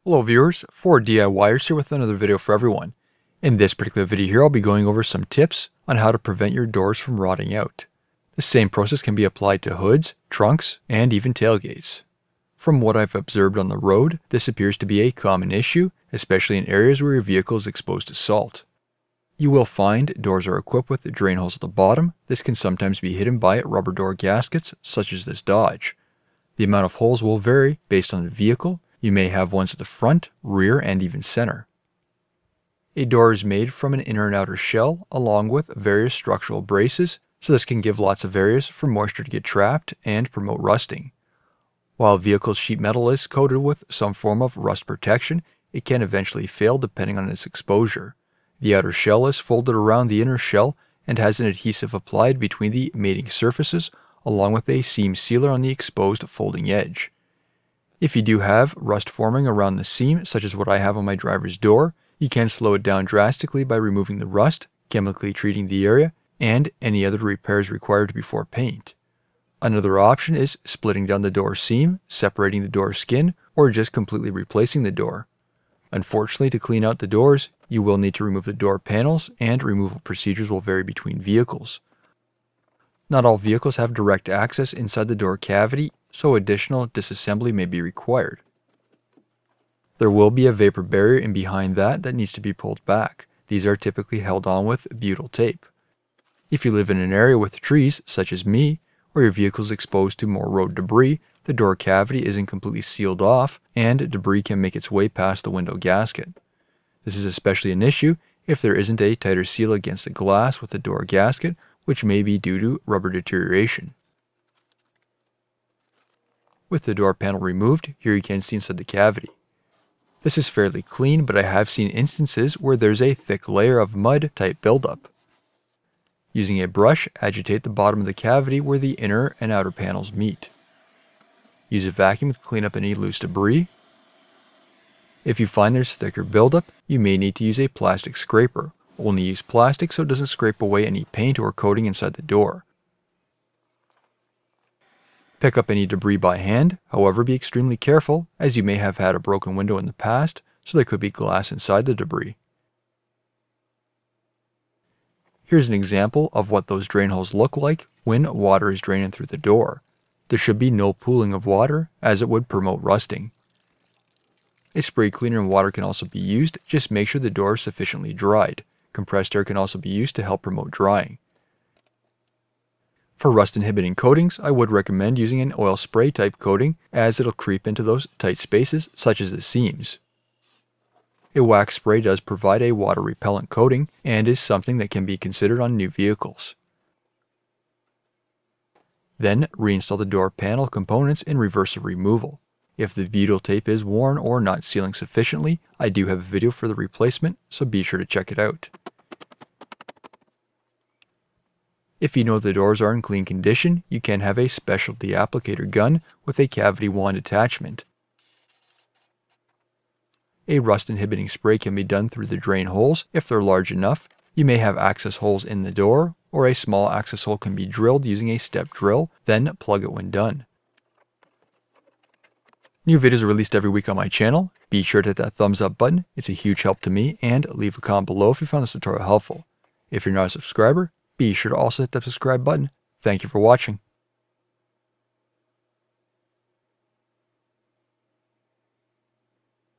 Hello viewers, 4DIYers here with another video for everyone. In this particular video here, I'll be going over some tips on how to prevent your doors from rotting out. The same process can be applied to hoods, trunks, and even tailgates. From what I've observed on the road, this appears to be a common issue, especially in areas where your vehicle is exposed to salt. You will find doors are equipped with drain holes at the bottom. This can sometimes be hidden by rubber door gaskets, such as this Dodge. The amount of holes will vary based on the vehicle. You may have ones at the front, rear, and even center. A door is made from an inner and outer shell along with various structural braces, so this can give lots of areas for moisture to get trapped and promote rusting. While vehicle sheet metal is coated with some form of rust protection, it can eventually fail depending on its exposure. The outer shell is folded around the inner shell and has an adhesive applied between the mating surfaces along with a seam sealer on the exposed folding edge. If you do have rust forming around the seam, such as what I have on my driver's door, you can slow it down drastically by removing the rust, chemically treating the area, and any other repairs required before paint. Another option is splitting down the door seam, separating the door skin, or just completely replacing the door. Unfortunately, to clean out the doors, you will need to remove the door panels, and removal procedures will vary between vehicles. Not all vehicles have direct access inside the door cavity, so additional disassembly may be required. There will be a vapor barrier in behind that needs to be pulled back. These are typically held on with butyl tape. If you live in an area with trees, such as me, or your vehicle is exposed to more road debris, the door cavity isn't completely sealed off, and debris can make its way past the window gasket. This is especially an issue if there isn't a tighter seal against the glass with the door gasket, which may be due to rubber deterioration. With the door panel removed, here you can see inside the cavity. This is fairly clean, but I have seen instances where there's a thick layer of mud type buildup. Using a brush, agitate the bottom of the cavity where the inner and outer panels meet. Use a vacuum to clean up any loose debris. If you find there's thicker buildup, you may need to use a plastic scraper. Only use plastic so it doesn't scrape away any paint or coating inside the door. Pick up any debris by hand, however be extremely careful as you may have had a broken window in the past, so there could be glass inside the debris. Here's an example of what those drain holes look like when water is draining through the door. There should be no pooling of water as it would promote rusting. A spray cleaner and water can also be used, just make sure the door is sufficiently dried. Compressed air can also be used to help promote drying. For rust-inhibiting coatings, I would recommend using an oil spray type coating as it'll creep into those tight spaces such as the seams. A wax spray does provide a water repellent coating and is something that can be considered on new vehicles. Then reinstall the door panel components in reverse of removal. If the butyl tape is worn or not sealing sufficiently, I do have a video for the replacement, so be sure to check it out. If you know the doors are in clean condition, you can have a specialty applicator gun with a cavity wand attachment. A rust-inhibiting spray can be done through the drain holes if they're large enough. You may have access holes in the door, or a small access hole can be drilled using a step drill, then plug it when done. New videos are released every week on my channel. Be sure to hit that thumbs up button, it's a huge help to me, and leave a comment below if you found this tutorial helpful. If you're not a subscriber, be sure to also hit that subscribe button. Thank you for watching.